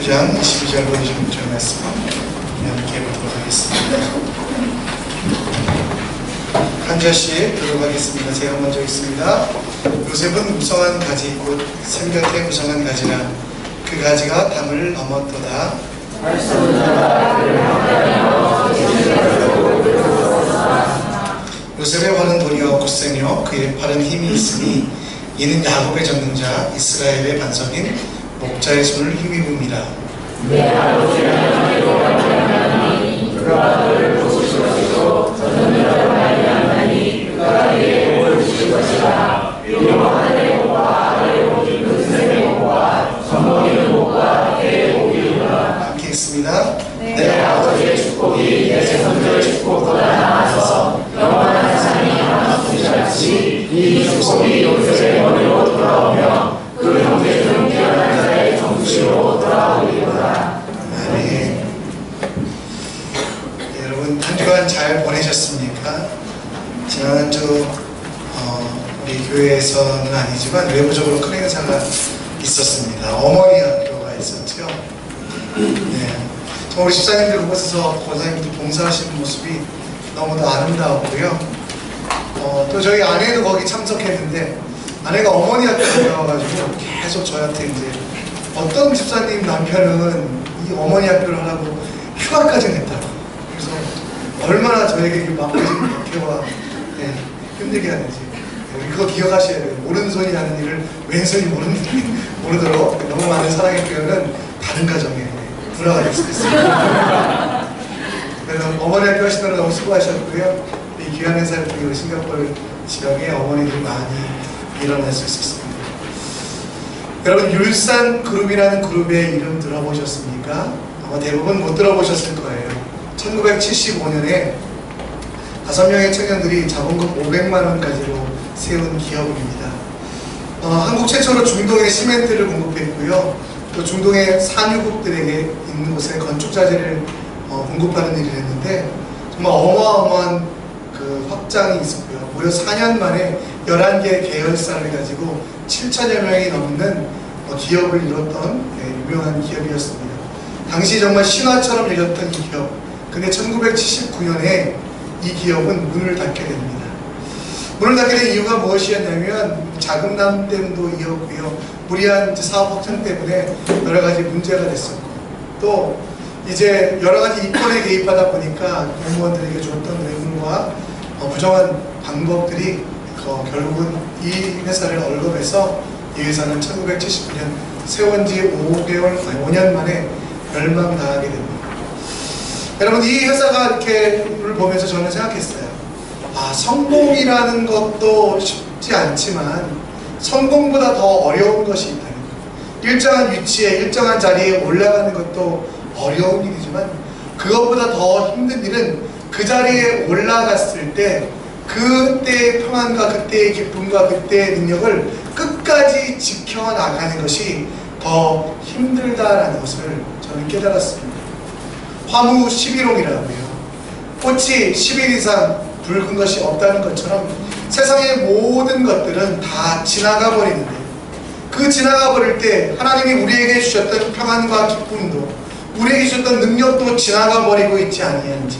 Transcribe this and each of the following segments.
9장 22절로 26절 말씀 함께 보도록 하겠습니다. 한 절씩 들어가겠습니다. 제가 먼저 읽습니다. 요셉은 무성한 가지 곧 샘곁에 무성한 가지라 그 가지가 담을 넘었도다. 요셉의 발은 도리어 굳세며 그의 팔은 힘이 있으니 이는 야곱의 전능자 이스라엘의 반석인 목자의 손을 힘입음이라. 내 아버지는 너희로 말미암나니 그가 너를 도우실 것이고 전능자로 말미암나니 그가 너희의 복을 주실 것이라. 비록 하늘의 복과 아래의 복이 그 샘의 복과 젖먹이는 복과 해의 복이 있노라. 함께 읽습니다. 내 아버지의 축복이 내 선조의 축복보다 나아서 영원한 삶이 하나뿐이같이 이 축복이 요셉의 머리로 돌아오며 그 형제들은 뛰어난 자의 정수시로 돌아오리로다. 아멘. 여러분 한 주간 잘 보내셨습니까? 지난 주 우리 교회에서는 아니지만 외부적으로 큰 행사가 있었습니다. 어머니 학교가 있었죠. 네. 우리 집사님들 그곳에서 권사님들 봉사하시는 모습이 너무도 아름다웠고요. 또 저희 아내도 거기 참석했는데 아내가 어머니 학교에 나와가지고 계속 저한테 이제 어떤 집사님 남편은 이 어머니 학교를 하라고 휴가까지 냈다고. 그래서 얼마나 저에게 막혀진 박해와 힘들게 하는지 그거 기억하셔야 돼요. 오른손이 하는 일을 왼손이 모르도록 너무 많은 사랑의 표현은 다른 가정에 불화가 될 수 있습니다. 그래서 어머니 학교 하시느라 너무 수고하셨고요. 이 귀한 행사를 통해 싱가포르 지역에 어머니들이 많이 일어날 수 있었습니다. 여러분 율산 그룹이라는 그룹의 이름 들어보셨습니까? 아마 대부분 못 들어보셨을 거예요. 1975년에 5명의 청년들이 자본금 500만원까지로 세운 기업입니다. 한국 최초로 중동에 시멘트를 공급했고요. 또 중동의 산유국들에게 있는 곳에 건축자재를 공급하는 일을 했는데 정말 어마어마한 그 확장이 있었고요. 무려 4년 만에 11개의 계열사를 가지고 7천여 명이 넘는 기업을 이뤘던 유명한 기업이었습니다. 당시 정말 신화처럼 열렸던 이 기업. 근데 1979년에 이 기업은 문을 닫게 됩니다. 문을 닫게 된 이유가 무엇이었냐면 자금난 때문도 이었고요. 무리한 사업 확장 때문에 여러 가지 문제가 됐었고 또 이제 여러 가지 이권에 개입하다 보니까 공무원들에게 줬던 뇌물과 부정한 방법들이 결국은 이 회사를 얼겁해서 이 회사는 1979년 세운 지 5년 만에 멸망당하게 됩니다. 여러분 이 회사가 이렇게를 보면서 저는 생각했어요. 성공이라는 것도 쉽지 않지만 성공보다 더 어려운 것이 있다는 것. 일정한 위치에 일정한 자리에 올라가는 것도 어려운 일이지만 그것보다 더 힘든 일은 그 자리에 올라갔을 때 그때의 평안과 그때의 기쁨과 그때의 능력을 끝까지 지켜나가는 것이 더 힘들다라는 것을 저는 깨달았습니다. 화무 11홍이라고요. 꽃이 10일 이상 붉은 것이 없다는 것처럼 세상의 모든 것들은 다 지나가 버리는데 그 지나가 버릴 때 하나님이 우리에게 주셨던 평안과 기쁨도 우리에게 주셨던 능력도 지나가 버리고 있지 아니한지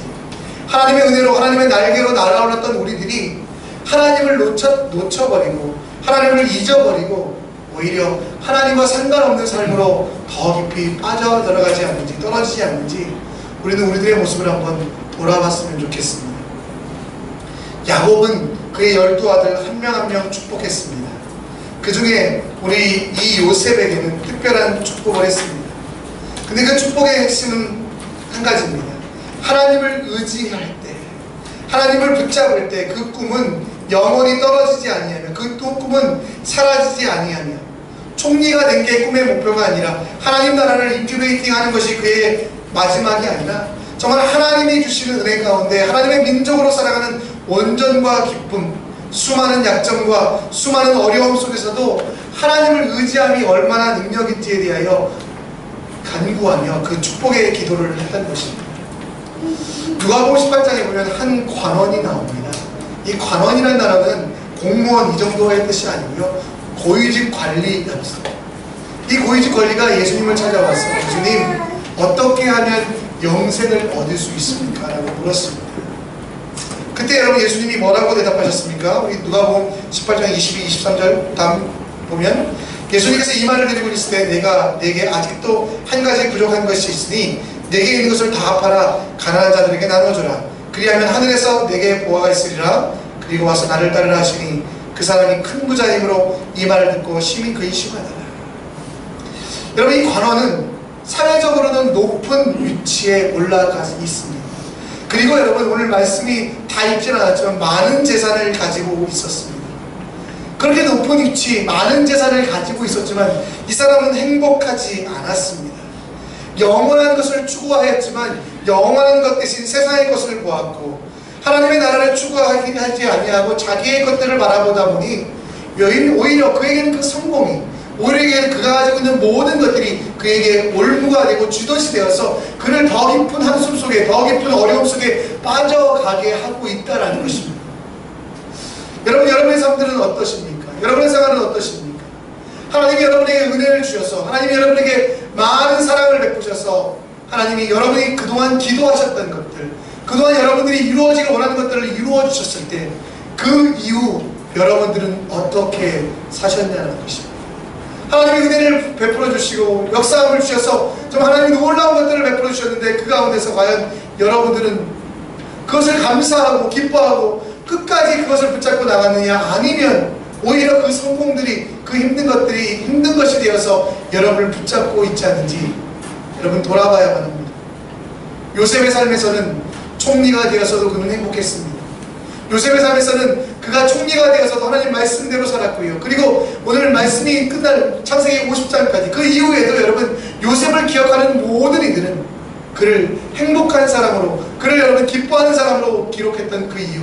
하나님의 은혜로 하나님의 날개로 날아올랐던 우리들이 하나님을 놓쳐버리고 하나님을 잊어버리고 오히려 하나님과 상관없는 삶으로 더 깊이 빠져들어가지 않는지 떨어지지 않는지 우리는 우리들의 모습을 한번 돌아봤으면 좋겠습니다. 야곱은 그의 12아들 한 명 한 명 축복했습니다. 그 중에 우리 이 요셉에게는 특별한 축복을 했습니다. 근데 그 축복의 핵심은 한 가지입니다. 하나님을 의지할 때, 하나님을 붙잡을 때 그 꿈은 영원히 떨어지지 아니하며 그 또 꿈은 사라지지 아니하며 총리가 된 게 꿈의 목표가 아니라 하나님 나라를 인큐베이팅 하는 것이 그의 마지막이 아니라 정말 하나님이 주시는 은혜 가운데 하나님의 민족으로 살아가는 온전과 기쁨, 수많은 약점과 수많은 어려움 속에서도 하나님을 의지함이 얼마나 능력인지에 대하여 간구하며 그 축복의 기도를 했던 것입니다. 누가복음 18장에 보면 한 관원이 나옵니다. 이 관원이라는 단어는 공무원 이 정도의 뜻이 아니고요. 고위직 관리였습니다. 이 고위직 관리가 예수님을 찾아와서 예수님 어떻게 하면 영생을 얻을 수 있습니까? 라고 물었습니다. 그때 여러분 예수님이 뭐라고 대답하셨습니까? 우리 누가복음 18장 22, 23절 다음 보면 예수님께서 이 말을 드리고 있을 때 내가 내게 아직도 한 가지 부족한 것이 있으니 내게 있는 것을 다 팔아 가난한 자들에게 나눠주라. 그리하면 하늘에서 내게 보화가 있으리라. 그리고 와서 나를 따르라 하시니 그 사람이 큰 부자이므로 이 말을 듣고 심히 근심하더라. 여러분 이 관원은 사회적으로는 높은 위치에 올라가 있습니다. 그리고 여러분 오늘 말씀이 다 읽지는 않았지만 많은 재산을 가지고 있었습니다. 그렇게 높은 위치, 많은 재산을 가지고 있었지만 이 사람은 행복하지 않았습니다. 영원한 것을 추구하였지만 영원한 것 대신 세상의 것을 보았고 하나님의 나라를 추구하지 아니하고 자기의 것들을 바라보다 보니 오히려 그에게는 그 성공이 오히려 그가 가지고 있는 모든 것들이 그에게 올무가 되고 쥐덫이 되어서 그를 더 깊은 한숨 속에 더 깊은 어려움 속에 빠져가게 하고 있다는 것입니다. 여러분 여러분의 삶들은 어떠십니까? 여러분의 생활은 어떠십니까? 하나님이 여러분에게 은혜를 주셔서 하나님이 여러분에게 많은 사랑을 베푸셔서 하나님이 여러분이 그동안 기도하셨던 것들 그동안 여러분들이 이루어지길 원하는 것들을 이루어 주셨을 때 그 이후 여러분들은 어떻게 사셨냐는 것입니다. 하나님이 은혜를 베풀어 주시고 역사함을 주셔서 좀 하나님이 놀라운 것들을 베풀어 주셨는데 그 가운데서 과연 여러분들은 그것을 감사하고 기뻐하고 끝까지 그것을 붙잡고 나갔느냐 아니면 오히려 그 성공들이 그 힘든 것들이 힘든 것이 되어서 여러분을 붙잡고 있지 않는지 여러분 돌아봐야만 합니다. 요셉의 삶에서는 총리가 되어서도 그는 행복했습니다. 요셉의 삶에서는 그가 총리가 되어서도 하나님 말씀대로 살았고요. 그리고 오늘 말씀이 끝날 창세기 50장까지 그 이후에도 여러분 요셉을 기억하는 모든 이들은 그를 행복한 사람으로 그를 여러분 기뻐하는 사람으로 기록했던 그 이유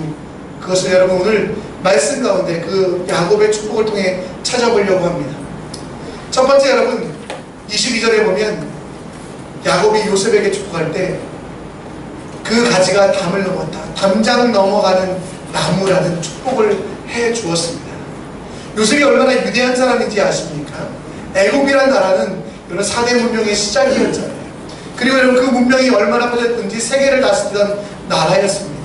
그것을 여러분 오늘 말씀 가운데 그 야곱의 축복을 통해 찾아보려고 합니다. 첫 번째 여러분 22절에 보면 야곱이 요셉에게 축복할 때 그 가지가 담을 넘었다. 담장 넘어가는 나무라는 축복을 해 주었습니다. 요셉이 얼마나 위대한 사람인지 아십니까? 애굽이라는 나라는 여러분 4대 문명의 시작이었잖아요. 그리고 여러분 그 문명이 얼마나 퍼졌든지 세계를 다스리던 나라였습니다.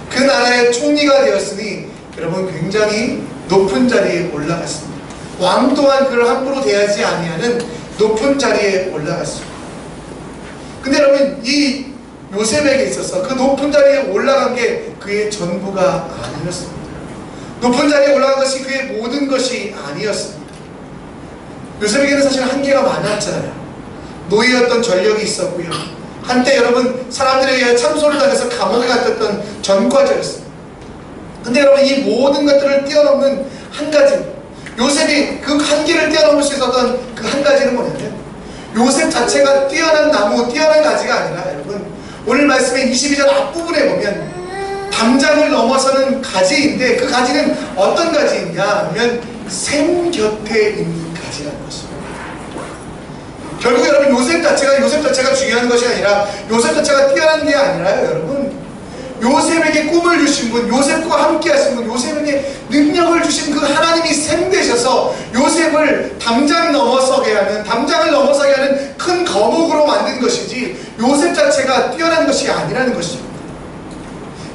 그 나라의 총리가 되었으니 여러분 굉장히 높은 자리에 올라갔습니다. 왕 또한 그를 함부로 대하지 아니하는 높은 자리에 올라갔습니다. 근데 여러분 이 요셉에게 있어서 그 높은 자리에 올라간 게 그의 전부가 아니었습니다. 높은 자리에 올라간 것이 그의 모든 것이 아니었습니다. 요셉에게는 사실 한계가 많았잖아요. 노예였던 전력이 있었고요. 한때 여러분 사람들에 의해 참소를 당해서 감옥에 갇혔던 전과자였습니다. 근데 여러분 이 모든 것들을 뛰어넘는 한 가지 요셉이 그 한계를 뛰어넘을 수 있었던 그 한 가지는 뭐냐면 요셉 자체가 뛰어난 나무, 뛰어난 가지가 아니라 여러분 오늘 말씀의 22절 앞부분에 보면 담장을 넘어서는 가지인데 그 가지는 어떤 가지이냐 하면 샘 곁에 있는 가지라는 것입니다. 결국 여러분 요셉 자체가 중요한 것이 아니라 요셉 자체가 뛰어난 게 아니라요 여러분 요셉에게 꿈을 주신 분, 요셉과 함께 하신 분, 요셉에게 능력을 주신 그 하나님이 샘되셔서 요셉을 담장을 넘어서게 하는 큰 거목으로 만든 것이지 요셉 자체가 뛰어난 것이 아니라는 것입니다.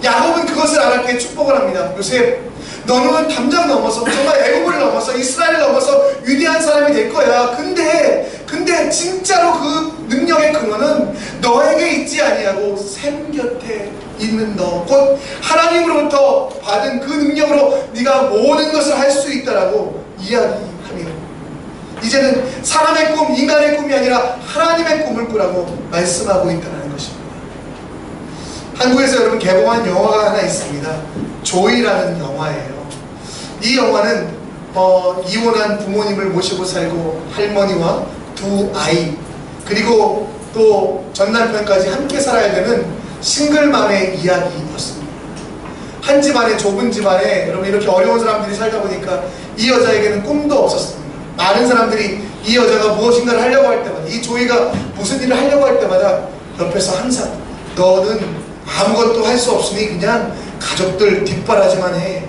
야곱은 그것을 알았기에 축복을 합니다. 요셉, 너는 담장 넘어서 정말 애굽을 넘어서 이스라엘을 넘어서 위대한 사람이 될 거야. 근데 진짜로 그 능력의 근원은 너에게 있지 아니하고 샘 곁에 있는 너, 곧 하나님으로부터 받은 그 능력으로 네가 모든 것을 할 수 있다라고 이야기하며 이제는 사람의 꿈, 인간의 꿈이 아니라 하나님의 꿈을 꾸라고 말씀하고 있다는 것입니다. 한국에서 여러분 개봉한 영화가 하나 있습니다. 조이라는 영화예요. 이 영화는 이혼한 부모님을 모시고 살고 할머니와 두 아이 그리고 또 전남편까지 함께 살아야 되는 싱글맘의 이야기였습니다. 한 집안에 좁은 집안에 여러분 이렇게 어려운 사람들이 살다 보니까 이 여자에게는 꿈도 없었습니다. 많은 사람들이 이 여자가 무엇인가를 하려고 할 때마다 이 조이가 무슨 일을 하려고 할 때마다 옆에서 항상 너는 아무것도 할 수 없으니 그냥 가족들 뒷바라지만 해.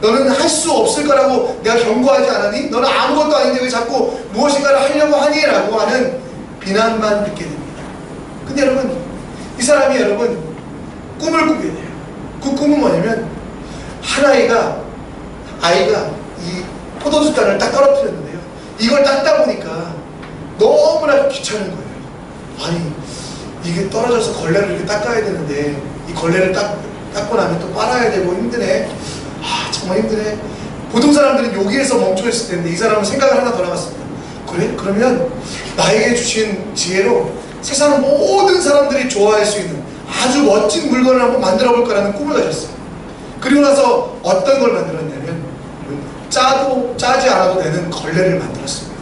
너는 할 수 없을 거라고 내가 경고하지 않았니? 너는 아무것도 아닌데 왜 자꾸 무엇인가를 하려고 하니? 라고 하는 비난만 듣게 됩니다. 근데 여러분, 이 사람이 여러분 꿈을 꾸게 돼요. 그 꿈은 뭐냐면, 한 아이가 이 포도주 잔을 딱 떨어뜨렸는데요, 이걸 닦다 보니까 너무나 귀찮은 거예요. 아니, 이게 떨어져서 걸레를 이렇게 닦아야 되는데 이 걸레를 닦고 나면 또 빨아야 되고 힘드네. 정말 힘드네. 보통 사람들은 여기에서 멈춰있을 텐데 이 사람은 생각을 하나 더 나갔습니다. 그래? 그러면 나에게 주신 지혜로 세상 모든 사람들이 좋아할 수 있는 아주 멋진 물건을 한번 만들어 볼까라는 꿈을 가졌어요. 그리고 나서 어떤 걸 만들었냐면, 짜도 짜지 않아도 되는 걸레를 만들었습니다.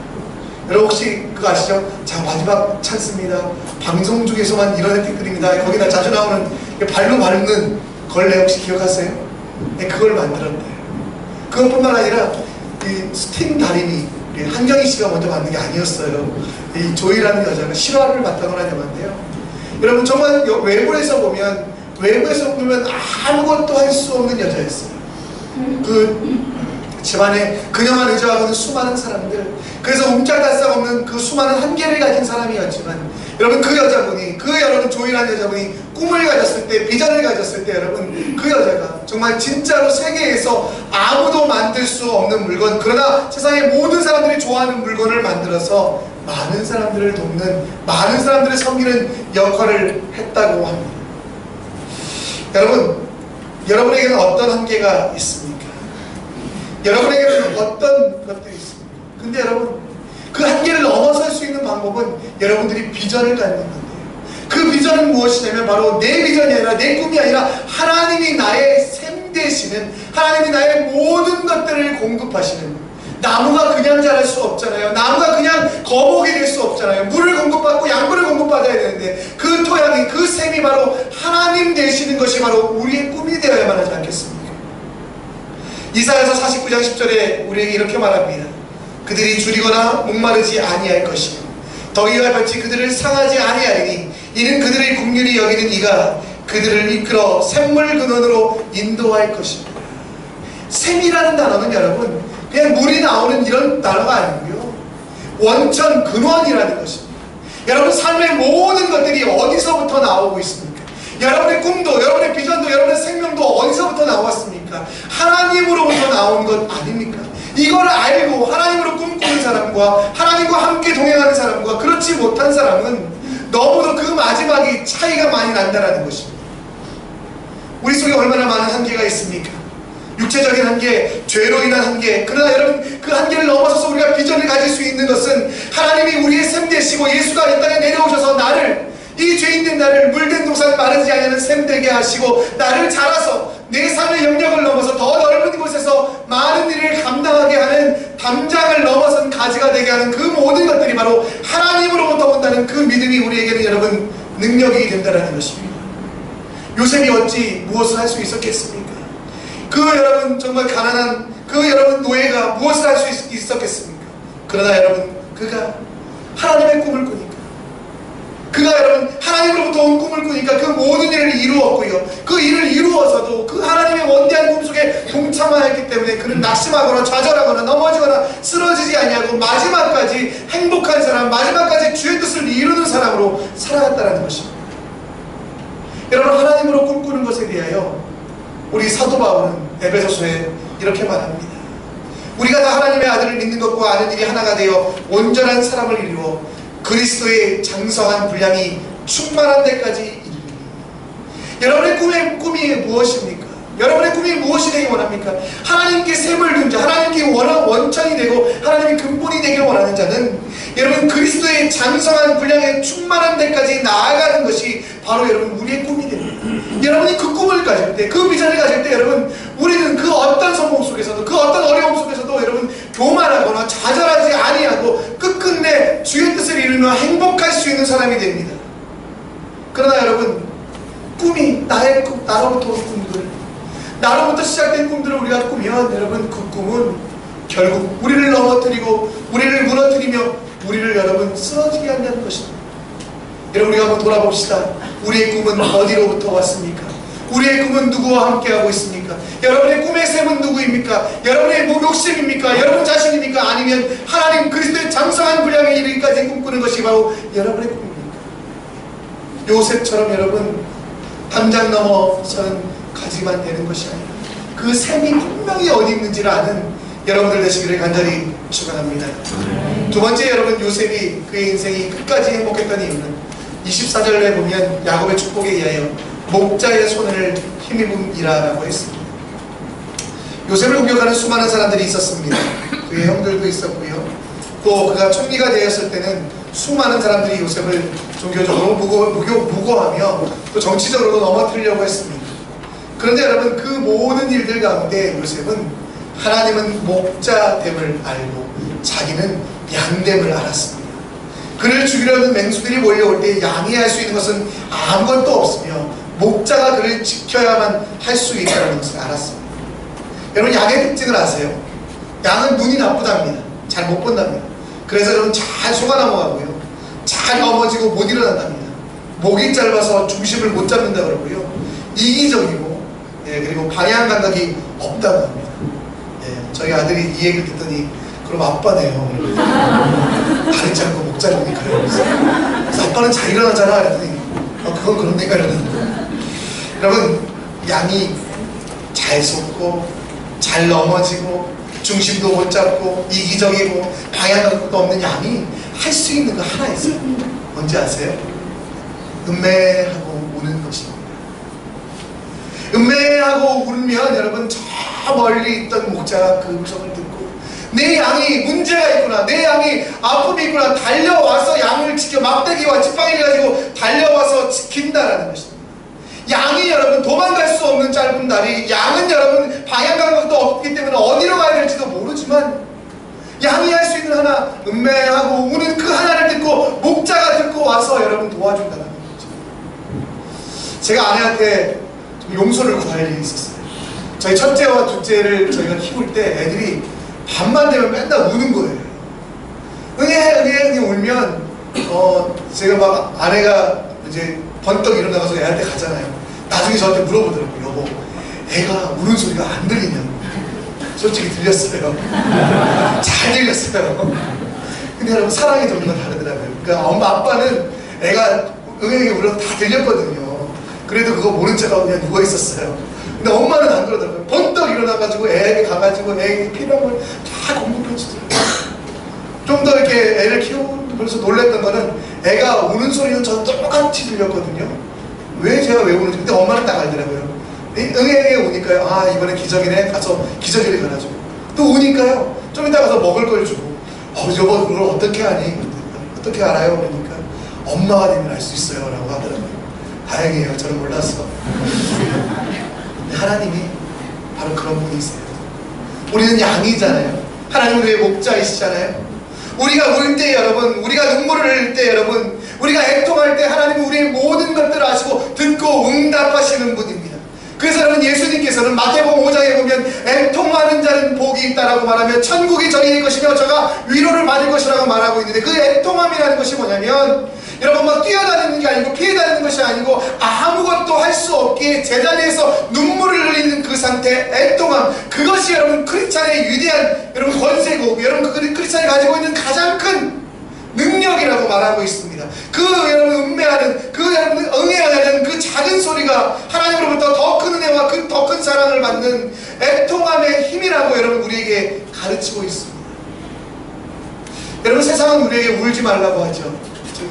여러분 혹시 그거 아시죠? 자, 마지막 찬스입니다. 방송 중에서만 이런 댓글입니다. 거기다 자주 나오는 발로 밟는 걸레 혹시 기억하세요? 네, 그걸 만들었대요. 그것뿐만 아니라 이 스팅 달인이 한경희 씨가 먼저 만든 게 아니었어요. 이 조이라는 여자가 실화를 바탕으로 한 영화인데요, 여러분 정말 외부에서 보면 아무것도 할 수 없는 여자였어요. 그 집안에 그녀만 의지하고는 수많은 사람들, 그래서 옴짝달싹 없는 그 수많은 한계를 가진 사람이었지만, 여러분 그 여자분이, 여러분 조이라는 여자분이 꿈을 가졌을 때, 비전을 가졌을 때, 여러분 그 여자가 정말 진짜로 세계에서 아무도 만들 수 없는 물건, 그러나 세상의 모든 사람들이 좋아하는 물건을 만들어서 많은 사람들을 돕는, 많은 사람들을 섬기는 역할을 했다고 합니다. 여러분, 여러분에게는 어떤 한계가 있습니까? 여러분에게는 어떤 것들이 있습니까? 근데 여러분, 그 한계를 넘어설 수 있는 방법은 여러분들이 비전을 갖는 건데요, 그 비전은 무엇이냐면 바로 내 비전이 아니라, 내 꿈이 아니라, 하나님이 나의 샘 되시는, 하나님이 나의 모든 것들을 공급하시는, 나무가 그냥 자랄 수 없잖아요. 나무가 그냥 거목이 될 수 없잖아요. 물을 공급받고 양분을 공급받아야 되는데, 그 토양이, 그 샘이 바로 하나님 되시는 것이 바로 우리의 꿈이 되어야만 하지 않겠습니까? 이사야서 49장 10절에 우리에게 이렇게 말합니다. 그들이 줄이거나 목마르지 아니할 것이요 더위와 볕이 그들을 상하지 아니하리니, 이는 그들의 긍휼히 여기는 이가 그들을 이끌어 샘물 근원으로 인도할 것입니다. 샘이라는 단어는 여러분 그냥 물이 나오는 이런 단어가 아니고요, 원천 근원이라는 것입니다. 여러분 삶의 모든 것들이 어디서부터 나오고 있습니까? 여러분의 꿈도, 여러분의 비전도, 여러분의 생명도 어디서부터 나왔습니까? 하나님으로부터 나온 것 아닙니까? 이걸 알고 하나님으로 꿈꾸는 사람과 하나님과 함께 동행하는 사람과 그렇지 못한 사람은 너무도 그 마지막이 차이가 많이 난다는 것입니다. 우리 속에 얼마나 많은 한계가 있습니까? 육체적인 한계, 죄로 인한 한계. 그러나 여러분 그 한계를 넘어서서 우리가 비전을 가질 수 있는 것은 하나님이 우리의 샘 되시고 예수가 이 땅에 내려오셔서 나를, 이 죄인된 나를 물된 동산 마르지 않는 샘 되게 하시고 나를 자라서 내 삶의 영역을 넘어서 더 넓은 곳에서 많은 일을 감당하게 하는, 담장을 넘어선 가지가 되게 하는 그 모든 것들이 바로 하나님으로부터 온다는 그 믿음이 우리에게는 여러분 능력이 된다는 것입니다. 요셉이 어찌 무엇을 할 수 있었겠습니까? 그 여러분 정말 가난한 그 여러분 노예가 무엇을 할 수 있었겠습니까? 그러나 여러분 그가 하나님의 꿈을 꾸니까, 그가 여러분 하나님으로부터 온 꿈을 꾸니까 그 모든 일을 이루었고요, 그 일을 이루어서도 그 하나님의 원대한 꿈 속에 동참하였기 때문에 그는 낙심하거나 좌절하거나 넘어지거나 쓰러지지 아니하고 마지막까지 행복한 사람, 마지막까지 주의 뜻을 이루는 사람으로 살아갔다는 것입니다. 여러분 하나님으로 꿈꾸는 것에 대하여 우리 사도 바울은 에베소서에 이렇게 말합니다. 우리가 다 하나님의 아들을 믿는 것과 아는 일이 하나가 되어 온전한 사람을 이루어 그리스도의 장성한 분량이 충만한 데까지 이르리니. 여러분의 꿈이 무엇입니까? 여러분의 꿈이 무엇이 되기 원합니까? 하나님께 샘을 둔 자, 하나님께 원천이 되고 하나님이 근본이 되길 원하는 자는 여러분 그리스도의 장성한 분량에 충만한 데까지 나아가는 것이 바로 여러분 우리의 꿈이 됩니다. 여러분이 그 꿈을 가질 때, 그 비전을 가질 때 여러분 우리는 그 어떤 성공 속에서도, 그 어떤 어려움 속에서도 여러분 교만하거나 좌절하지 아니하고 끝끝내 주의 뜻을 이루며 행복할 수 있는 사람이 됩니다. 그러나 여러분 꿈이 나의 꿈, 나로부터 온 꿈들, 나로부터 시작된 꿈들을 우리가 꾸면 여러분 그 꿈은 결국 우리를 넘어뜨리고 우리를 무너뜨리며 우리를 여러분 쓰러지게 한다는 것입니다. 여러분 우리가 한번 돌아봅시다. 우리의 꿈은 어디로부터 왔습니까? 우리의 꿈은 누구와 함께하고 있습니까? 여러분의 꿈의 셈은 누구입니까? 여러분의 욕심입니까? 여러분 자신입니까? 아니면 하나님 그리스도의 장성한 분량에 이르기까지 꿈꾸는 것이 바로 여러분의 꿈입니까? 요셉처럼 여러분 담장 넘어서는 가지만 되는 것이 아니라 그 셈이 분명히 어디 있는지를 아는 여러분들 되시기를 간절히 축원합니다. 두 번째, 여러분 요셉이 그의 인생이 끝까지 행복했던 이유는 24절에 보면 야곱의 축복에 의하여 목자의 손을 힘입음이라고 했습니다. 요셉을 공격하는 수많은 사람들이 있었습니다. 그의 형들도 있었고요. 또 그가 총리가 되었을 때는 수많은 사람들이 요셉을 종교적으로 무고하며 또 정치적으로도 넘어뜨리려고 했습니다. 그런데 여러분 그 모든 일들 가운데 요셉은 하나님은 목자됨을 알고 자기는 양됨을 알았습니다. 그를 죽이려는 맹수들이 몰려올 때 양이 할 수 있는 것은 아무것도 없으며 목자가 그를 지켜야만 할 수 있다는 것을 알았습니다. 여러분 양의 특징을 아세요? 양은 눈이 나쁘답니다. 잘 못 본답니다. 그래서 여러분 잘 속아 넘어가고요. 잘 넘어지고 못 일어난답니다. 목이 짧아서 중심을 못 잡는다 그러고요. 이기적이고 그리고 방향 감각이 없다고 합니다. 저희 아들이 이 얘기를 듣더니 그럼 아빠네요. 다리 짧고 목 짧으니까요. 그래서 아빠는 잘 일어나잖아. 그랬더니 그건 그런데가 이러는데 여러분 양이 잘 솟고 잘 넘어지고 중심도 못 잡고 이기적이고 방향감도 없는 양이 할 수 있는 거 하나 있어요. 뭔지 아세요? 음매하고 우는 것입니다. 음매하고 울면 여러분 저 멀리 있던 목자가 그 음성을 듣고 내 양이 문제가 있구나, 내 양이 아픔이 있구나, 달려와서 양을 지켜 막대기와 지팡이를 가지고 달려와서 지킨다라는 것입니다. 양이 여러분 도망갈 수 없는 짧은 다리, 양은 여러분 방향감각도 없기 때문에 어디로 가야 될지도 모르지만 양이 할 수 있는 하나, 음매하고 우는 그 하나를 듣고 목자가 듣고 와서 여러분 도와준다는 거죠. 제가 아내한테 용서를 구할 일이 있었어요. 저희 첫째와 둘째를 저희가 키울 때 애들이 밤만 되면 맨날 우는 거예요. 응애 울면 제가 막 아내가 이제 번떡 일어나가서 애한테 가잖아요. 나중에 저한테 물어보더라고요. 여보, 애가 우는 소리가 안 들리냐고. 솔직히 들렸어요. 잘 들렸어요. 근데 여러분 사랑이 좀 다르더라고요. 그러니까 엄마 아빠는 애가 응애 울어서 다 들렸거든요. 그래도 그거 모른 척하고 그냥 누워 있었어요. 근데 엄마는 안 그러더라고요. 번떡 일어나가지고 애에게 가가지고 애에게 필요한 걸 다 공급해주더라고요. 좀 더 이렇게 애를 키우면서 놀랬던 거는 애가 우는 소리는 저도 똑같이 들렸거든요. 왜 제가 왜 우는지. 근데 엄마는 딱 알더라고요. 응애에게 우니까요. 아 이번에 기저귀네. 가서 기저귀를 갈아주고 또 우니까요. 좀 이따 가서 먹을 걸 주고 여보 그걸 어떻게 하니? 어떻게 알아요? 그러니까 엄마가 되면 알 수 있어요 라고 하더라고요. 다행이에요. 저는 몰랐어. 하나님이 바로 그런 분이세요. 우리는 양이잖아요. 하나님은 우리의 목자이시잖아요. 우리가 울 때 여러분, 우리가 눈물을 흘릴 때 여러분, 우리가 애통할 때 하나님은 우리의 모든 것들을 아시고 듣고 응답하시는 분입니다. 그래서 여러분 예수님께서는 마태복음 5장에 보면 애통하는 자는 복이 있다라고 말하며 천국이 저희의 것이며 저가 위로를 받을 것이라고 말하고 있는데 그 애통함이라는 것이 뭐냐면 여러분 막 뛰어다니는 게 아니고 피해다니는 것이 아니고 아무것도 할 수 없기에 제자리에서 눈물을 흘리는 그 상태, 애통함, 그것이 여러분 크리스찬의 위대한 여러분 권세고 여러분 그 크리스찬이 가지고 있는 가장 큰 능력이라고 말하고 있습니다. 그 여러분 음매하는, 그 여러분 응애하는 그 작은 소리가 하나님으로부터 더 큰 은혜와 그 더 큰 사랑을 받는 애통함의 힘이라고 여러분 우리에게 가르치고 있습니다. 여러분 세상은 우리에게 울지 말라고 하죠.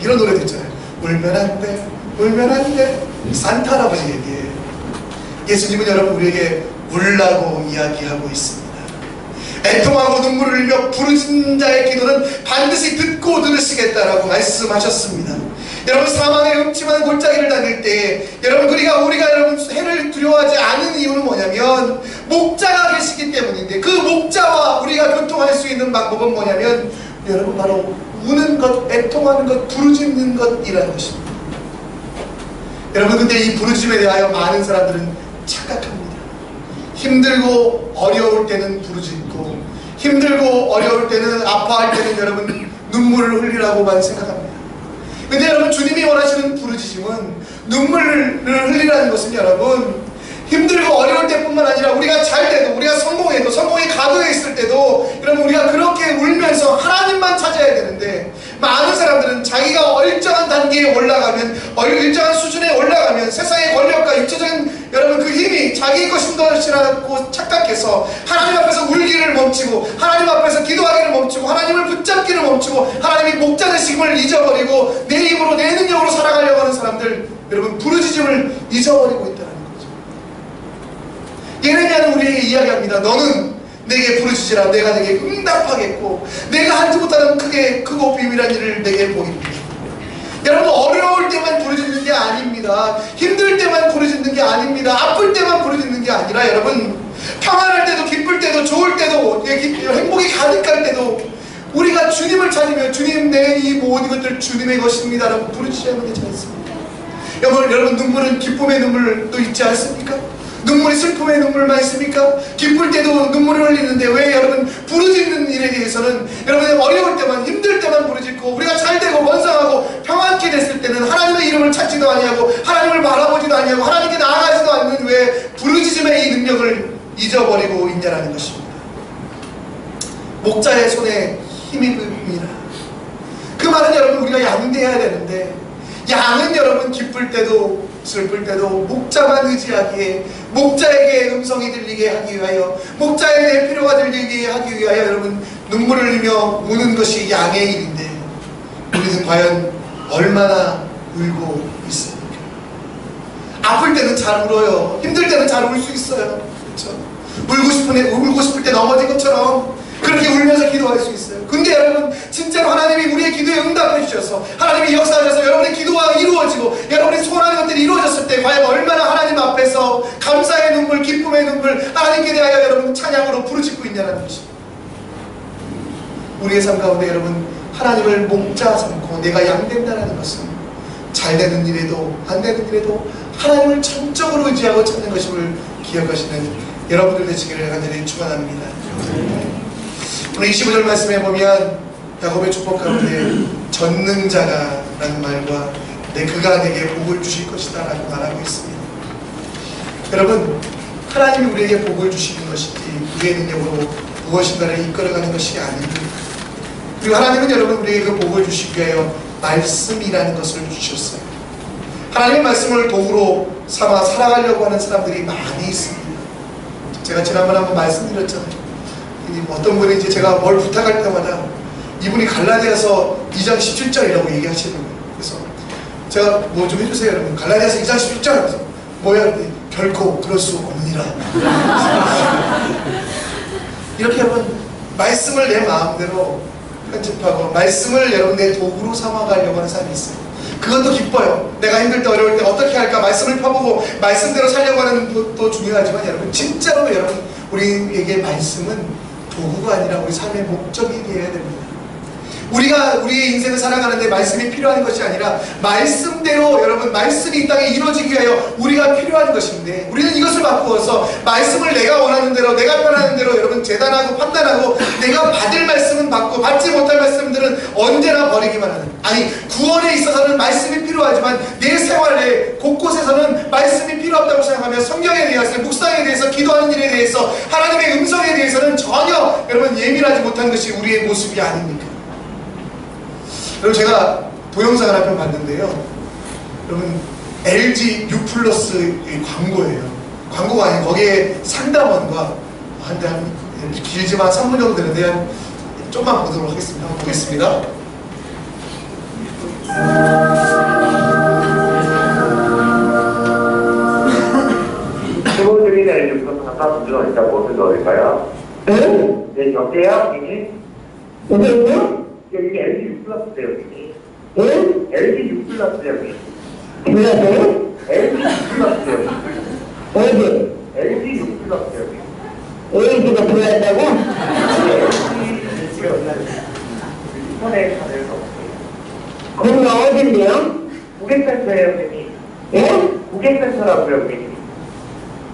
이런 노래도 있잖아요. 울면 안 돼, 울면 안 돼. 산타 할아버지 얘기예요. 예수님은 여러분 우리에게 울라고 이야기하고 있습니다. 애통하고 눈물을 흘려 부르짖는 자의 기도는 반드시 듣고 들으시겠다라고 말씀하셨습니다. 여러분 사망의 음침한 골짜기를 다닐 때 여러분 우리가 여러분 해를 두려워하지 않은 이유는 뭐냐면 목자가 계시기 때문인데 그 목자와 우리가 교통할 수 있는 방법은 뭐냐면 여러분 바로 우는 것, 애통하는 것, 부르짖는 것이라는 것입니다. 여러분 근데 이 부르짖음에 대하여 많은 사람들은 착각합니다. 힘들고 어려울 때는 부르짖고 힘들고 어려울 때는 아파할 때는 여러분 눈물을 흘리라고만 생각합니다. 근데 여러분 주님이 원하시는 부르짖음은 눈물을 흘리라는 것은 여러분 힘들고 어려울 때뿐만 아니라 우리가 잘 때도, 우리가 성공해도, 성공의 가도에 있을 때도 여러분 우리가 그렇게 울면서 하나님만 찾아야 되는데, 많은 사람들은 자기가 일정한 단계에 올라가면, 일정한 수준에 올라가면 세상의 권력과 육체적인 여러분 그 힘이 자기 것인 것이라고 착각해서 하나님 앞에서 울기를 멈추고, 하나님 앞에서 기도하기를 멈추고, 하나님을 붙잡기를 멈추고, 하나님이 목자 되심을 잊어버리고 내 힘으로, 내 능력으로 살아가려고 하는 사람들, 여러분 부르짖음을 잊어버리고 있다는 거죠. 예레미야는 우리에게 이야기합니다. 너는 내게 부르짖으라. 내가 내게 응답하겠고 내가 하지 못하는 크고 비밀한 일을 내게 보이리라. 여러분 어려울 때만 부르짖는 게 아닙니다. 힘들 때만 부르짖는 게 아닙니다. 아플 때만 부르짖는 게 아니라 여러분 평안할 때도, 기쁠 때도, 좋을 때도, 행복이 가득할 때도 우리가 주님을 찾으며 주님, 내 이 모든 것들 주님의 것입니다 라고 부르짖어야 하는 게 잘 있습니다. 여러분 눈물은 기쁨의 눈물도 있지 않습니까? 눈물이 슬픔의 눈물만 있습니까? 기쁠 때도 눈물을 흘리는데 왜 여러분 부르짖는 일에 대해서는 여러분 어려울 때만, 힘들 때만 부르짖고, 우리가 잘되고 번성하고 평안케 됐을 때는 하나님의 이름을 찾지도 아니하고 하나님을 바라보지도 아니하고 하나님께 나아가지도 않는 왜 부르짖음의 이 능력을 잊어버리고 있냐라는 것입니다. 목자의 손에 힘이 듭니다. 그 말은 여러분 우리가 양대해야 되는데, 양은 여러분 기쁠 때도 슬플 때도 목자만 의지하기에, 목자에게 음성이 들리게 하기 위하여, 목자에게 필요가 들리게 하기 위하여 여러분 눈물을 흘리며 우는 것이 양의 일인데, 우리는 과연 얼마나 울고 있습니까? 아플 때는 잘 울어요. 힘들 때는 잘 울 수 있어요. 그렇죠? 울고 싶을 때 넘어진 것처럼 그렇게 울면서 기도할 수 있어요. 근데 여러분 진짜로 하나님이 우리의 기도에 응답해 주셔서, 하나님이 역사하셔서 여러분의 기도가 이루어지고 여러분이 소원하는 것들이 이루어졌을 때 과연 얼마나 하나님 앞에서 감사의 눈물, 기쁨의 눈물, 하나님께 대하여 여러분 찬양으로 부르짖고 있냐는 것입니다. 우리의 삶 가운데 여러분 하나님을 목자 삼고 내가 양된다는 것은 잘되는 일에도 안 되는 일에도 하나님을 전적으로 의지하고 찾는 것임을 기억하시는 여러분들 되시기를 간절히 축원합니다. 오늘 25절 말씀에 보면 야곱의 축복 가운데 전능자가 라는 말과 그가 내게 복을 주실 것이다 라고 말하고 있습니다. 여러분 하나님이 우리에게 복을 주시는 것이지 우리의 능력으로 무엇인가를 이끌어가는 것이 아닙니다. 그리고 하나님은 여러분 우리에게 그 복을 주시기 위하여 말씀이라는 것을 주셨어요. 하나님의 말씀을 도구로 삼아 살아가려고 하는 사람들이 많이 있습니다. 제가 지난번에 한번 말씀드렸잖아요. 어떤 분이 이제 제가 뭘 부탁할 때마다 이분이 갈라디아서 2장 17절이라고 얘기하시는 거예요. 그래서 제가 뭐 좀 해주세요 여러분. 갈라디아서 2장 17절 하면서 뭐야? 결코 그럴 수 없느니라. 이렇게 여러분 말씀을 내 마음대로 편집하고 말씀을 여러분 내 도구로 삼아가려고 하는 사람이 있어요. 그것도 기뻐요. 내가 힘들 때 어려울 때 어떻게 할까 말씀을 펴보고 말씀대로 살려고 하는 것도 중요하지만 여러분 진짜로 여러분 우리에게 말씀은 도구가 아니라 우리 삶의 목적이 되어야 됩니다. 우리가 우리의 인생을 살아가는데 말씀이 필요한 것이 아니라 말씀대로 여러분 말씀이 이 땅에 이루어지기 위하여 우리가 필요한 것인데, 우리는 이것을 바꾸어서 말씀을 내가 원하는 대로 내가 편하는 대로 여러분 재단하고 판단하고 내가 받을 말씀은 받고 받지 못할 말씀들은 언제나 버리기만 하는, 아니 구원에 있어서는 말씀이 필요하지만 내 생활 내 곳곳에서는 말씀이 필요 없다고 생각하며 성경에 대해서, 묵상에 대해서, 기도하는 일에 대해서, 하나님의 음성에 대해서는 전혀 여러분 예민하지 못한 것이 우리의 모습이 아닙니까? 여러분 제가 동영상을 한 편 봤는데요. 여러분 LG U 플러스의 광고예요. 광고가 아니고 거기에 상담원과 한 길지만 3분 정도 되는데 좀만 보도록 하겠습니다. 한번 보겠습니다. 주부들이 LG 플러스 상담 문제가 있다고 어떻게 넣을까요? 네, 여보세요? 여기요? 여기 LG U 플러스예요, 여기. 응? LG U 플러스예요, 여기. 뭐라고요? LG U 플러스예요. 어디? LG U 플러스예요, 여기. LG가 들어왔다고? 손에 가면서. 거기가 어딘데요? 고객센터예요, 선생님. 예? 고객센터라고요, 고객님.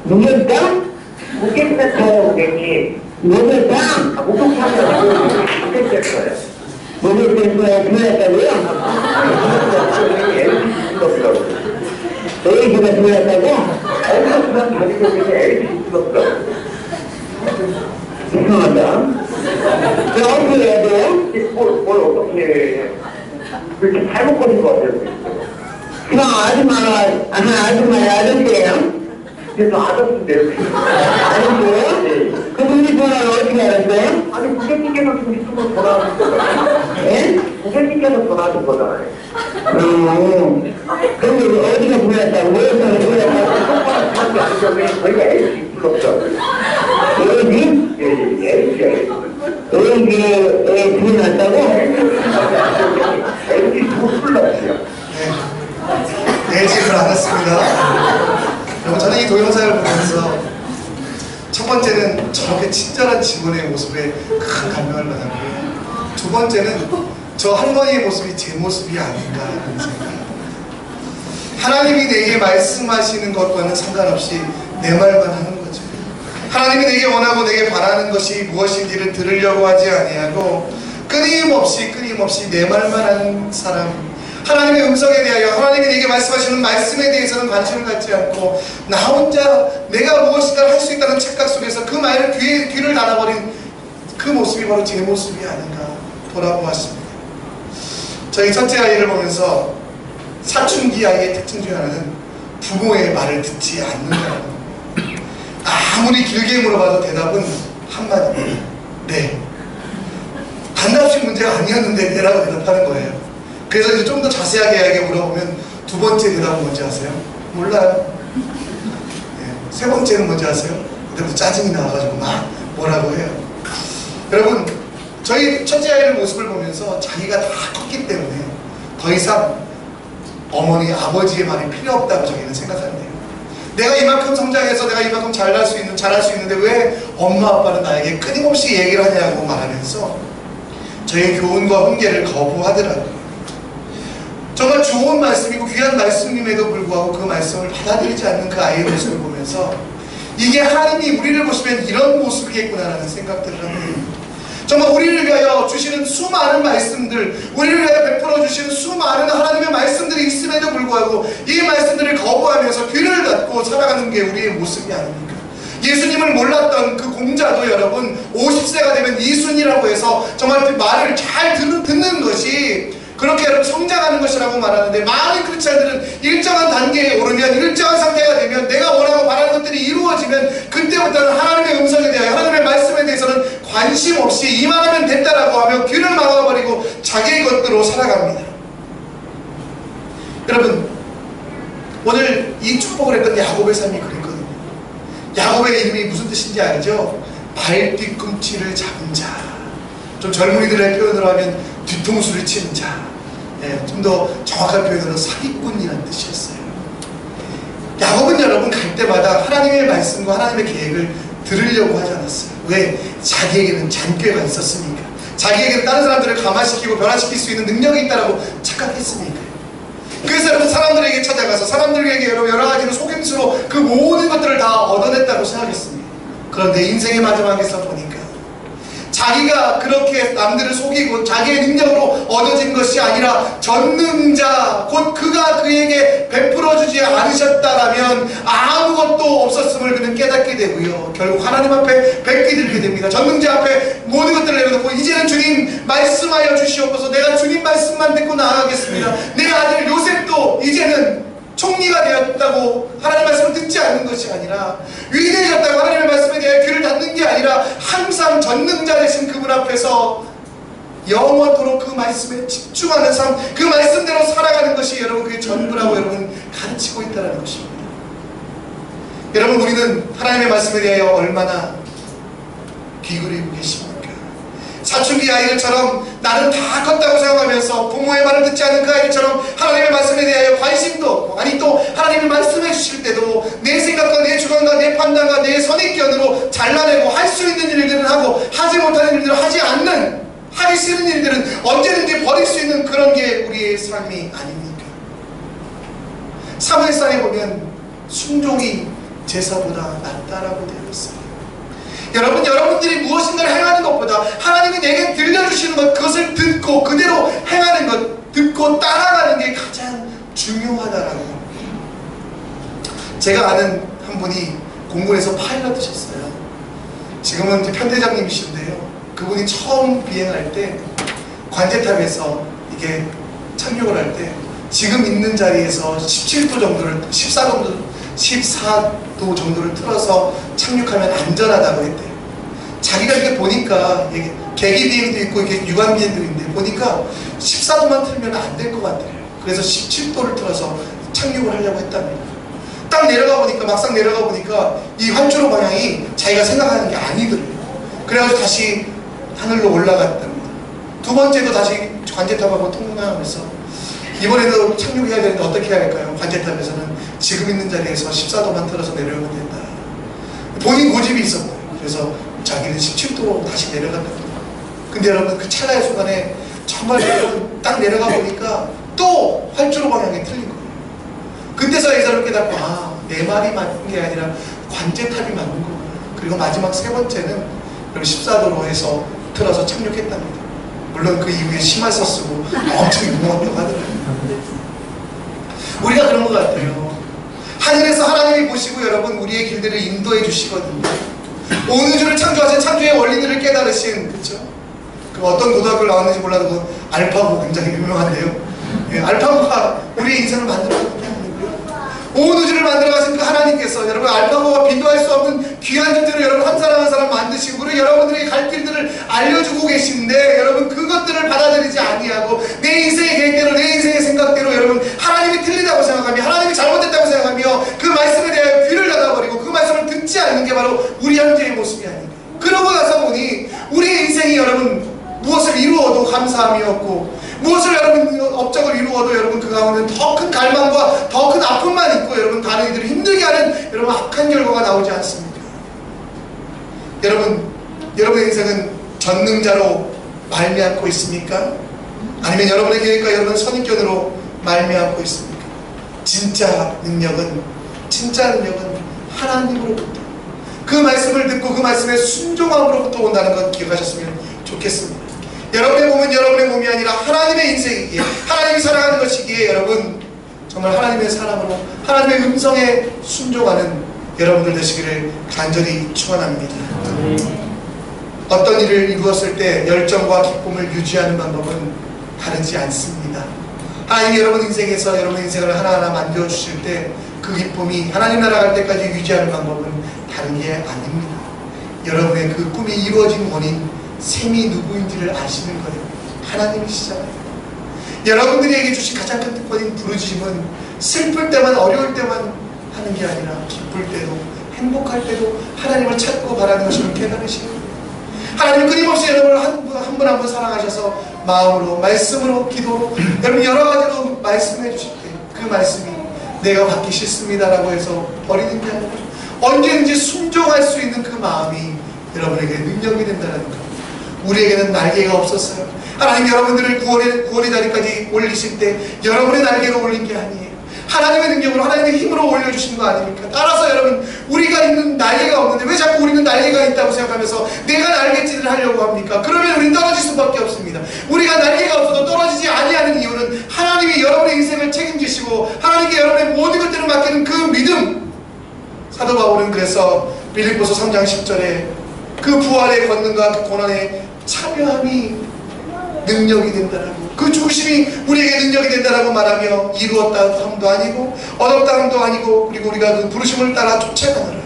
누굴까? 고객센터예요, 고객님. 누굴까? 목욕탕이라고 고객센터예요. 누굴까? 들어왔다고요? LG U 플러스라고요. LG가 들어왔다고? LG 플러스 자기 곁에 애기 있었어. 이상하다. 저 어떻게 해야 돼요? 뭘 어떻게 해. 그렇게 잘못 거신 것 같아요. 그럼 아줌마를 아저씨예요? 그래서 아저씨인데요. 아저씨예요? 그분이 전화를 어떻게 알았어요? 아니, 고객님께서 지금 이쪽으로 전화하신 거잖아요. 예? 고객님께서 전화하신 거잖아요. 근데 어디가 불렀다고? 왜 불렀다고? 저희가 LG 불렀죠. 어디? LG. 어디에 불렀다고? LG 불렀어요. 네, 질문 안 했습니다. 여러분, 저는 이 동영상을 보면서 첫 번째는 저렇게 친절한 직원의 모습에 큰 감명을 받았고요. 두 번째는 저 할머니의 모습이 제 모습이 아닌가라는 생각. 하나님이 내게 말씀하시는 것과는 상관없이 내 말만 하는 거죠. 하나님이 내게 원하고 내게 바라는 것이 무엇인지를 들으려고 하지 아니하고 끊임없이 내 말만 하는 사람. 하나님의 음성에 대하여 하나님이 내게 말씀하시는 말씀에 대해서는 관심을 갖지 않고 나 혼자 내가 무엇인가 할 수 있다는 착각 속에서 그 말을 귀를 닫아버린 그 모습이 바로 제 모습이 아닌가 돌아보았습니다. 저희 첫째 아이를 보면서 사춘기 아이의 특징 중 하나는 부모의 말을 듣지 않는다는 겁니다. 아무리 길게 물어봐도 대답은 한마디입니다. 네. 반납식 문제가 아니었는데 네라고 대답하는 거예요. 그래서 이제 좀 더 자세하게 물어보면 두 번째 대답은 뭔지 아세요? 몰라요. 네. 세 번째는 뭔지 아세요? 그때부터 짜증이 나와가지고 막 뭐라고 해요. 여러분, 저희 첫째 아이의 모습을 보면서 자기가 다 컸기 때문에 더 이상 어머니, 아버지의 말이 필요 없다고 자기는 생각한대요. 내가 이만큼 성장해서 내가 이만큼 잘할 수 있는데 왜 엄마 아빠는 나에게 끊임없이 얘기를 하냐고 말하면서 저의 교훈과 훈계를 거부하더라고요. 정말 좋은 말씀이고 귀한 말씀임에도 불구하고 그 말씀을 받아들이지 않는 그 아이의 모습을 보면서 이게 하나님이 우리를 보시면 이런 모습이겠구나라는 생각들을 합니다. 정말 우리를 위하여 주시는 수많은 말씀들, 우리를 위하여 베풀어 주시는 수많은 하나님의 말씀들이 있음에도 불구하고 이 말씀들을 거부하면서 귀를 닫고 살아가는 게 우리의 모습이 아닙니까? 예수님을 몰랐던 그 공자도 여러분 50세가 되면 이순이라고 해서 정말 말을 잘 듣는 것이 그렇게 여러분 성장하는 것이라고 말하는데, 많은 크리스찬들은 일정한 단계에 오르면, 일정한 상태가 되면, 내가 원하고 바라는 것들이 이루어지면 그때부터는 하나님의 음성에 대하여, 하나님의 말씀에 대해서는 관심 없이 이만하면 됐다라고 하며 귀를 막아버리고 자기의 것대로 살아갑니다. 여러분, 오늘 이 축복을 했던 야곱의 삶이 그랬거든요. 야곱의 이름이 무슨 뜻인지 알죠? 발뒤꿈치를 잡은 자. 좀 젊은이들의 표현으로 하면 뒤통수를 치는 자. 좀 더 정확한 표현으로 사기꾼이라는 뜻이었어요. 야곱은 여러분 갈 때마다 하나님의 말씀과 하나님의 계획을 들으려고 하지 않았어요. 왜? 자기에게는 잔꾀가 있었으니까. 자기에게는 다른 사람들을 감화시키고 변화시킬 수 있는 능력이 있다고 착각했으니까. 그래서 여러분 사람들에게 찾아가서 사람들에게 여러 가지로 속임수로 그 모든 것들을 다 얻어냈다고 생각했습니다. 그런데 인생의 마지막에서 보니까 자기가 그렇게 남들을 속이고 자기의 능력으로 얻어진 것이 아니라 전능자, 곧 그가 그에게 베풀어주지 않으셨다라면 아무것도 없었음을 그는 깨닫게 되고요. 결국 하나님 앞에 뵙게 되게 됩니다. 전능자 앞에 모든 것들을 내려놓고 이제는 주님 말씀하여 주시옵소서. 내가 주님 말씀만 듣고 나아가겠습니다. 내 아들 요셉도 이제는 총리가 되었다고 하나님의 말씀을 듣지 않는 것이 아니라, 위대해졌다고 하나님의 말씀에 대해 귀를 닫는 게 아니라 항상 전능자 되신 그분 앞에서 영원토록 그 말씀에 집중하는 삶, 그 말씀대로 살아가는 것이 여러분 그게 전부라고 여러분 가르치고 있다는 것입니다. 여러분, 우리는 하나님의 말씀에 대하여 얼마나 귀 기울이고 계십니까? 사춘기 아이들처럼 나는 다 컸다고 생각하면서 부모의 말을 듣지 않는 그 아이들처럼 하나님의 말씀에 대하여 관심도 없고, 아니 또 하나님이 말씀해 주실 때도 내 생각과 내 주관과 내 판단과 내 선입견으로 잘라내고 할 수 있는 일들은 하고 하지 못하는 일들은 하지 않는, 하기 싫은 일들은 언제든지 버릴 수 있는 그런 게 우리의 삶이 아닙니까? 사무엘상에 보면 순종이 제사보다 낫다라고 되어 있습니다. 여러분, 여러분들이 무엇인가를 행하는 것보다 하나님이 내게 들려주시는 것, 그것을 듣고 그대로 행하는 것, 듣고 따라가는 게 가장 중요하다라고 합니다. 제가 아는 한 한 분이 공군에서 파일럿 되셨어요. 지금은 이제 편대장님이신데요. 그분이 처음 비행할 때 관제탑에서 이게 착륙을 할 때 지금 있는 자리에서 17도 정도를 14도 정도를 틀어서 착륙하면 안전하다고 했대요. 자기가 이렇게 보니까 계기 비행도 있고 이렇게 유관 비행도 있는데 보니까 14도만 틀면 안 될 것 같더래요. 그래서 17도를 틀어서 착륙을 하려고 했답니다. 딱 내려가 보니까 막상 내려가 보니까 이 활주로 방향이 자기가 생각하는 게 아니더래요. 그래가지고 다시 하늘로 올라갔답니다. 두 번째도 다시 관제탑하고 통과하면서 이번에도 착륙해야 되는데 어떻게 해야 할까요? 관제탑에서는 지금 있는 자리에서 14도만 틀어서 내려오면 된다. 본인 고집이 있었고요. 그래서 자기는 17도로 다시 내려갔답니다. 근데 여러분 그 찰나의 순간에 정말 여러분 딱 내려가 보니까 또 활주로 방향이 틀린 거예요. 근데서 이 사람을 깨닫고 내 말이 맞는 게 아니라 관제탑이 맞는 거구나. 그리고 마지막 세 번째는 14도로 해서 틀어서 착륙했답니다. 물론 그 이후에 심할서 쓰고 엄청 유명하다고 하더라고요. 우리가 그런 것 같아요. 하늘에서 하나님이 보시고 여러분 우리의 길들을 인도해 주시거든요. 온 우주를 창조하신 창조의 원리들을 깨달으신, 그렇죠? 그 어떤 고등학교를 나왔는지 몰라도 그 알파고 굉장히 유명한데요. 알파고가 우리의 인생을 만들었거든요. 온 우주를 만들어가신 그 하나님께서 여러분 알파고가 비교할 수 없는 귀한 존재로 여러분 한 사람 한 사람 만드시고 그리고 여러분들의 갈 길들을 알려주고 계신데 여러분 그것들을 받아들이지 아니하고 내 인생의 계획대로 내 인생의 생각대로 여러분 하나님이 틀리다고 생각하며 하나님이 잘못됐다고 생각하며 그 말씀에 대하여 귀를 닫아버리고 그 말씀을 듣지 않는 게 바로 우리 현재의 모습이 아닌가. 그러고 나서 보니 우리의 인생이 여러분 무엇을 이루어도 감사함이 없고 무엇을 여러분 업적을 이루어도 여러분 그 가운데 더 큰 갈망과 더 큰 아픔만 있고 여러분 다른 이들을 힘들게 하는 여러분 악한 결과가 나오지 않습니까? 여러분의 인생은 전능자로 말미암고 있습니까? 아니면 여러분의 계획과 여러분의 선입견으로 말미암고 있습니까? 진짜 능력은 하나님으로부터 그 말씀을 듣고 그 말씀에 순종함으로부터 온다는 것 기억하셨으면 좋겠습니다. 여러분의 몸은 여러분의 몸이 아니라 하나님의 인생이기에 하나님이 사랑하는 것이기에 여러분 정말 하나님의 사랑으로 하나님의 음성에 순종하는 여러분들 되시기를 간절히 축원합니다. 어떤 일을 이루었을 때 열정과 기쁨을 유지하는 방법은 다르지 않습니다. 하나님이 여러분 인생에서 여러분 인생을 하나하나 만들어주실 때 그 기쁨이 하나님 나라 갈 때까지 유지하는 방법은 다른 게 아닙니다. 여러분의 그 꿈이 이루어진 원인 셈이 누구인지를 아시는 거예요. 하나님이시잖아요. 여러분들에게 주신 가장 큰 특권인 부르짖음은 슬플 때만 어려울 때만 하는 게 아니라 기쁠 때도 행복할 때도 하나님을 찾고 바라는 것을 깨달으시는 거예요. 하나님 끊임없이 여러분을 한 분 한 분 사랑하셔서 마음으로 말씀으로 기도로 여러분 여러 가지로 말씀해 주실 때 그 말씀이 내가 받기 싫습니다라고 해서 버리는 게 아니라 언제든지 순종할 수 있는 그 마음이 여러분에게 능력이 된다는 것. 우리에게는 날개가 없었어요. 하나님 여러분들을 구원의 자리까지 올리실 때 여러분의 날개로 올린 게 아니에요. 하나님의 능력으로 하나님의 힘으로 올려주신 거 아닙니까? 따라서 여러분 우리가 있는 날개가 없는데 왜 자꾸 우리는 날개가 있다고 생각하면서 내가 날갯짓을 하려고 합니까? 그러면 우리는 떨어질 수밖에 없습니다. 우리가 날개가 없어도 떨어지지 아니하는 이유는 하나님이 여러분의 인생을 책임지시고 하나님께 여러분의 모든 것들을 맡기는 그 믿음. 사도 바울은 그래서 빌립보서 3장 10절에 그 부활의 권능과 그 고난의 참여함이 능력이 된다라고 그 죽으심이 우리에게 능력이 된다라고 말하며 이루었다 함도 아니고 얻었다 함도 아니고 그리고 우리가 그 부르심을 따라 쫓아가느라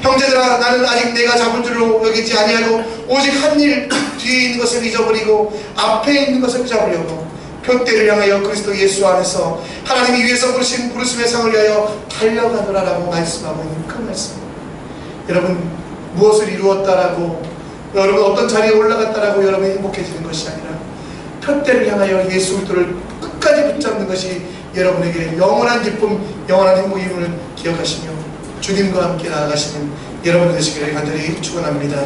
형제들아 나는 아직 내가 잡은 줄로 여기지 아니하고 오직 한 일 뒤에 있는 것을 잊어버리고 앞에 있는 것을 잡으려고 표대를 향하여 그리스도 예수 안에서 하나님이 위에서 부르신 부르심의 상을 위하여 달려가노라라고 말씀하고 있는 그 말씀. 여러분 무엇을 이루었다라고 여러분 어떤 자리에 올라갔다라고 여러분이 행복해지는 것이 아니라 표대를 향하여 예수 그리스도를 끝까지 붙잡는 것이 여러분에게 영원한 기쁨, 영원한 행복임을 기억하시며 주님과 함께 나아가시는 여러분 되시기를 간절히 축원합니다.